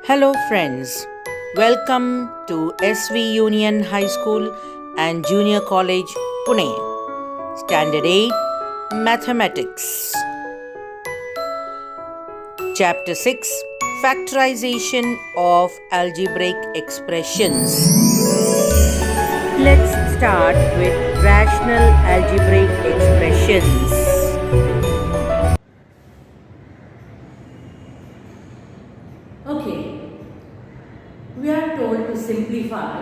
Hello, friends. Welcome to SV Union High School and Junior College, Pune. Standard 8 Mathematics. Chapter 6 Factorization of Algebraic Expressions. Let's start with rational algebraic expressions. Okay, we are told to simplify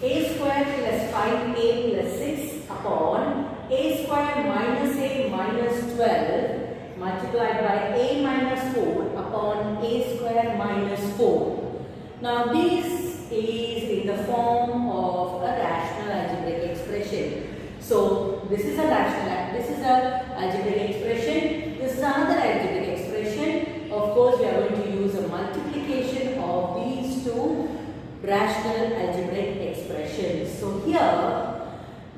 a square plus 5a plus 6 upon a square minus a minus 12 multiplied by a minus 4 upon a square minus 4. Now this is in the form of a rational algebraic expression. So this is a algebraic expression. This is another algebraic expression. Of course, we are going to use a multiplication of these two rational algebraic expressions. So here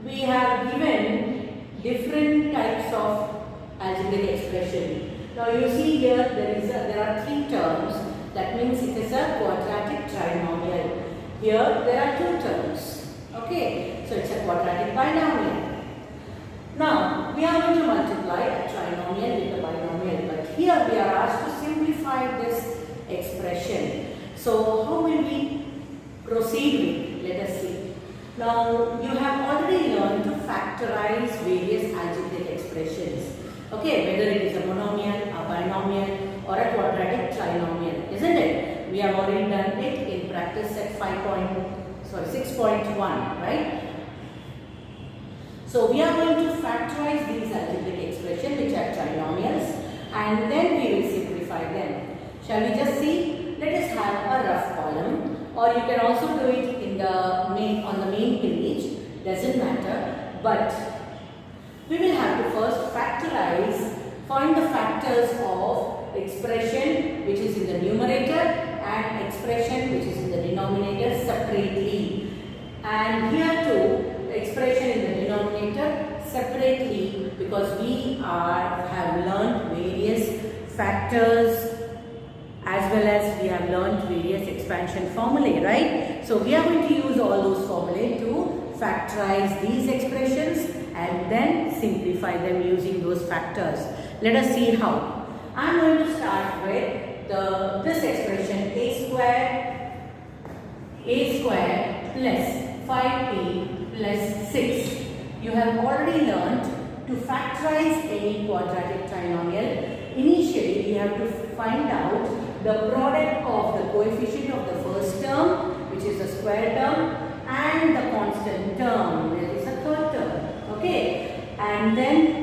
we have given different types of algebraic expression. Now you see here there are three terms. That means it is a quadratic trinomial. Here there are two terms. Okay, so it's a quadratic binomial. Now we are going to multiply a trinomial with a binomial, but here we are asked to simplify this expression. So how will we proceed with? Let us see. Now you have already learned to factorize various algebraic expressions. Okay, whether it is a monomial, a binomial or a quadratic trinomial, isn't it? We have already done it in practice set 6.1, right? So we are going to factorize these algebraic expressions which are trinomials, and then we will simplify them. Shall we just see? Let us have a rough column, or you can also do it in on the main page, doesn't matter, but we will have to first find the factors of expression which is in the numerator and expression which is in the denominator separately. And here too, the expression in the denominator separately, because we have learned various factors as well as we have learned various expansion formulae, right? So we are going to use all those formulae to factorize these expressions and then simplify them using those factors. Let us see how. I am going to start with this expression a square plus 5a plus 6. You have already learnt to factorize any quadratic trinomial. Initially, we have to find out the product of the coefficient of the first term, which is the square term, and the constant term, that is a third term. Okay, and then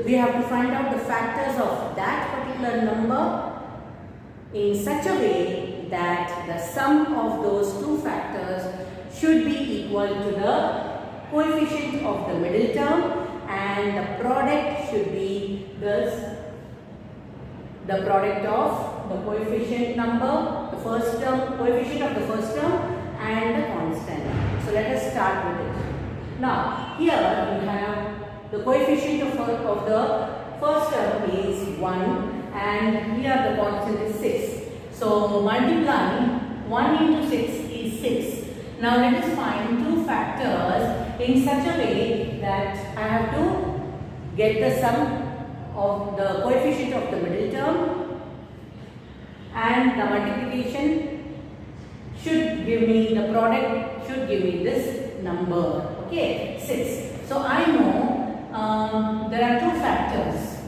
we have to find out the factors of that particular number in such a way that the sum of those two factors should be equal to the coefficient of the middle term, and the product should be the product of the coefficient number, the first term, coefficient of the first term and the constant. So let us start with it. Now here we have the coefficient of the first term is 1 and here the constant is 6. So multiplying 1 into 6 is 6. Now let us find two factors in such a way that I have to get the sum of the coefficient of the middle term, and the multiplication should give me, the product should give me this number. Okay, 6. So I know there are two factors,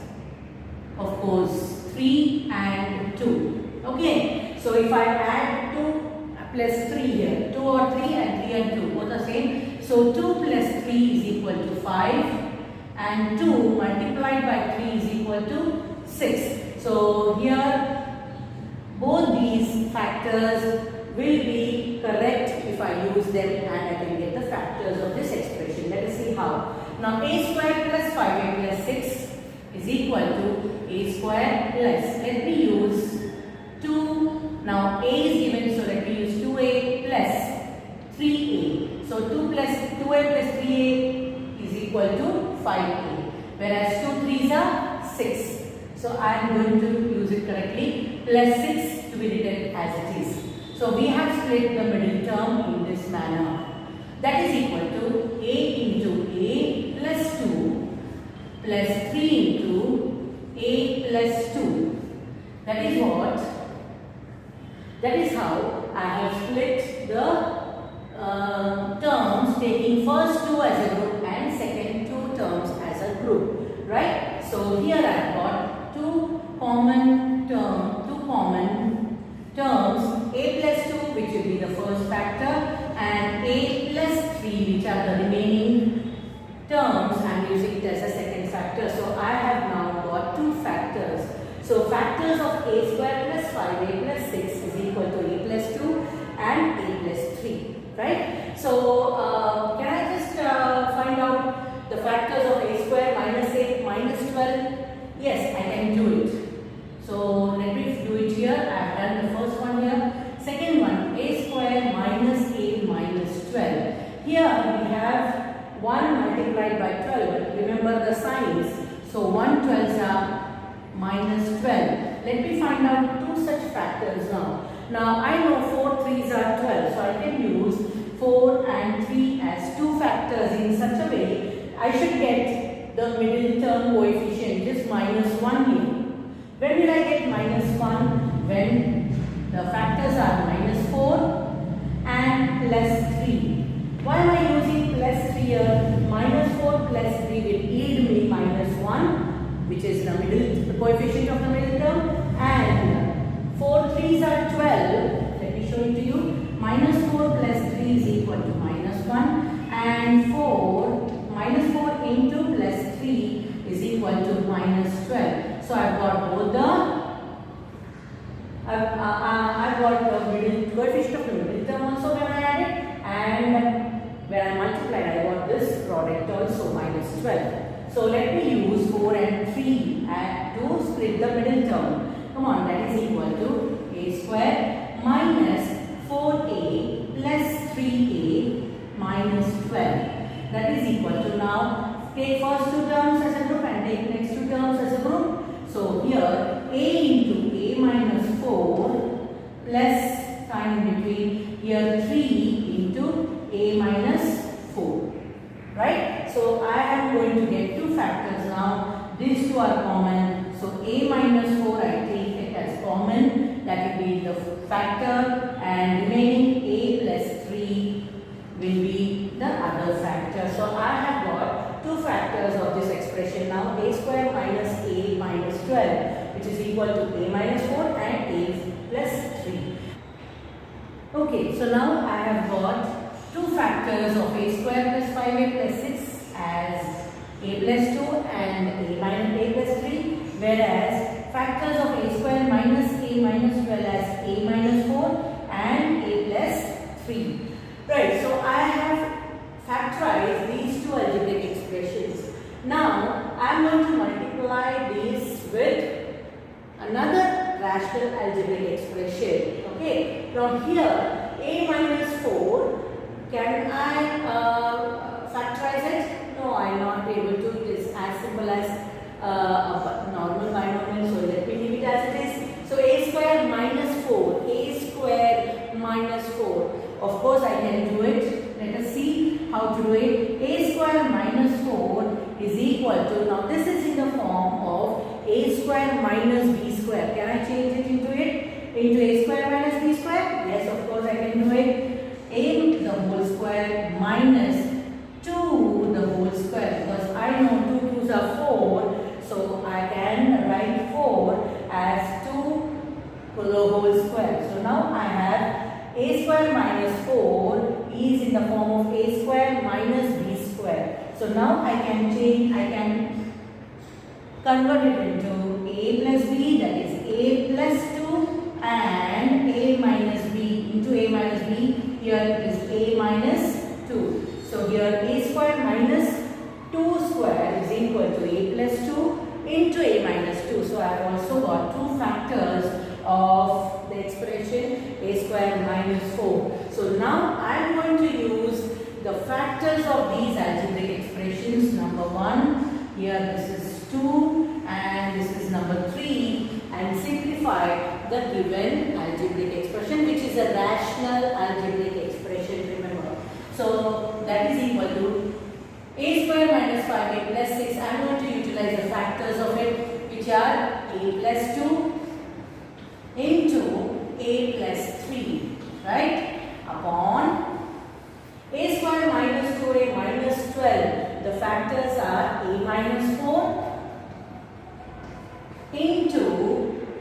of course, 3 and 2. Okay, so if I add 2 plus 3 here, 2 or 3 and 3 and 2 both are same. So 2 plus 3 is equal to 5 and 2 multiplied by 3 is equal to 6. So here both these factors will be correct if I use them and I can get the factors of this expression. Let us see how. Now a square plus 5a plus 6 is equal to a square plus, let me use 2. Now a is given, so let me use 2a plus 3a. So 2a plus 3a is equal to 5a, whereas 2 3s are 6. So I am going to use it correctly. plus 6 to be written as it is. So we have split the middle term in this manner. That is equal to a into a plus 2 plus 3 into a plus 2. That is what? That is how I have split the terms, taking first 2 as a group and second 2 terms as a group. Right? So here I have got two common terms, a plus 2 which will be the first factor and a plus 3 which are the remaining terms. I am using it as a second factor. So I have now got two factors. So factors of a square plus 5a plus 6 is equal to a plus 2 and a plus 3. Right? So can I just find out the factors of a square minus 8 minus 12? Yes, I can do it. So let me do it here. I have done the first one here. Second one, a square minus 8 minus 12. Here we have 1 multiplied by 12. Remember the signs. So 1 12s are minus 12. Let me find out two such factors now. Now I know 4 3s are 12. So I can use 4 and 3 as two factors in such a way I should get the middle term coefficient, which is minus 1 here. When will I get minus 1? When the factors are minus 4 and plus 3. Why am I using plus 3 here? Minus 4 plus 3 will yield me minus 1, which is the coefficient of the middle term, and 4 3s are 12. Let me show it to you. Minus 4 plus 3 is equal to minus 1, and minus 4 into plus 3 is equal to minus 12. So I've got both I've got the middle coefficient of the middle term also when I added, and when I multiply I got this product also minus 12. So let me use 4 and 3 to split the middle term. Come on, that is equal to a square minus 4a plus 3a minus 12. That is equal to, now take first two terms as a group and take next two terms as a group. So here a into a minus 4 plus sign in between, here 3 into a minus 4. Right? So I am going to get two factors now. These two are common. So a minus 4 I take it as common. That will be the factor, and remaining a plus 3 will be the other factor. So I have got two factors of this expression now, a square minus a minus 12, which is equal to a minus 4 and a plus 3. Okay, so now I have got two factors of a square plus 5a plus 6 as a plus 2 and a minus a plus 3, whereas factors of a square minus a minus 12 as a minus 4 and a plus 3. Right, so I have factorized these two algebraic expressions. Now I am going to multiply these with another rational algebraic expression. Okay, from here a minus 4, can I factorize it? No, I am not able to. It is as simple as a normal binomial, so let me leave it as it is. So a square minus 4, a square minus 4. Of course I can do it. Let us see how to do it. A square minus 4 is equal to, now this is in the form of a square minus b square. Can I change it into a square minus b square? Yes, of course I can do it. A the whole square minus 2 the whole square, because I know 2 2's are 4, so I can write 4 as 2 the whole square. So now I have a square minus 4 is in the form of a square minus b square. So now I can convert it into a plus b, that is a plus 2, and a minus b into a minus b. Here is a minus 2. So here a square minus 2 square is equal to a plus 2 into a minus 2. So I have also got two factors of the expression a square minus 4. So now I am going to use the factors of these algebraic expressions. Number 1, here this is 2 and this is number 3, and simplify the given algebraic expression, which is a rational algebraic expression, remember. So that is equal to a square minus 5a plus 6. I am going to utilize the factors of it, which are a plus 2 into a plus 3, right? Upon a square minus 2a minus 12. The factors are a minus 4 into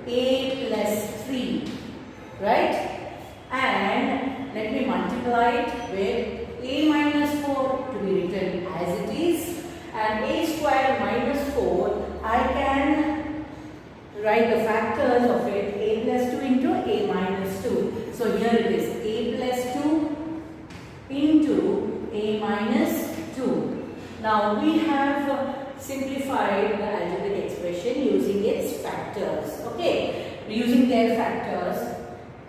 a plus 3, right? And let me multiply it with a minus 4 to be written as it is, and a square minus 4, I can write the factors of it, a plus 2 into a minus 2. So here it is a plus 2 into a minus 2. Now we have simplified the algebraic expression using its factors, okay, using their factors.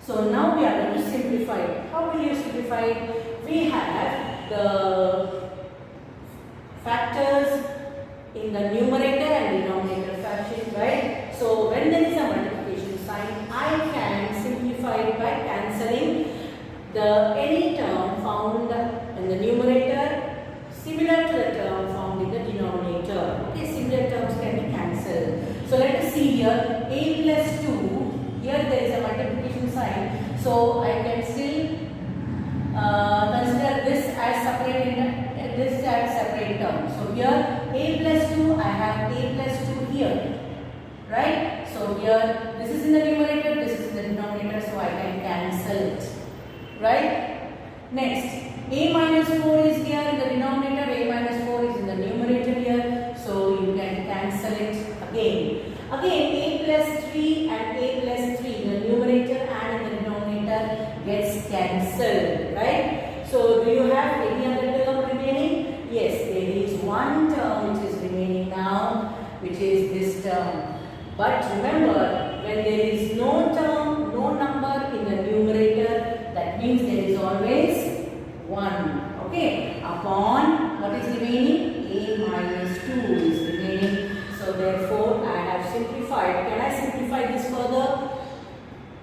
So now we are going to simplify it. How will you simplify it? We have the factors in the numerator and denominator fraction, right? So when there is a multiplication sign, I can simplify it by cancelling any term found in the numerator similar to the term found in the denominator. Okay, similar terms can be cancelled. So let us see here, a plus 2, here there is a multiplication sign, so I can still consider this as separate term. So here a plus 2, I have a plus 2 here, right? So here this is in the numerator, this is in the denominator, so I can cancel it, right? Next, a minus 4 is here in the denominator, a minus 4 is in the numerator here, so you can cancel it again. Again, a plus 3 and a plus 3 in the numerator and in the denominator gets cancelled, right? So do you have any other term remaining? Yes, there is one term which is remaining now, which is this term. But remember, when there is no term, no number in the numerator, that means there is always 1. Okay, upon what is remaining? A minus 2 is remaining. So therefore, I have simplified. Can I simplify this further?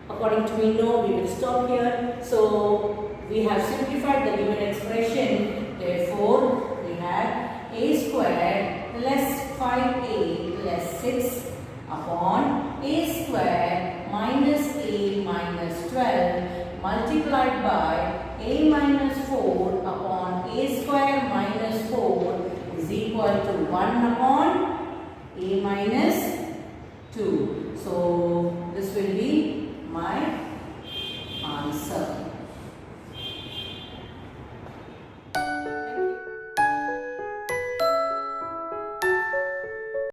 According to me, no. We will stop here. So we have simplified the given expression. Therefore, we have a square plus 5a plus 6 upon a square minus a minus 12 multiplied by a minus 4 upon a square minus 4 is equal to 1 upon a minus 2. So this will be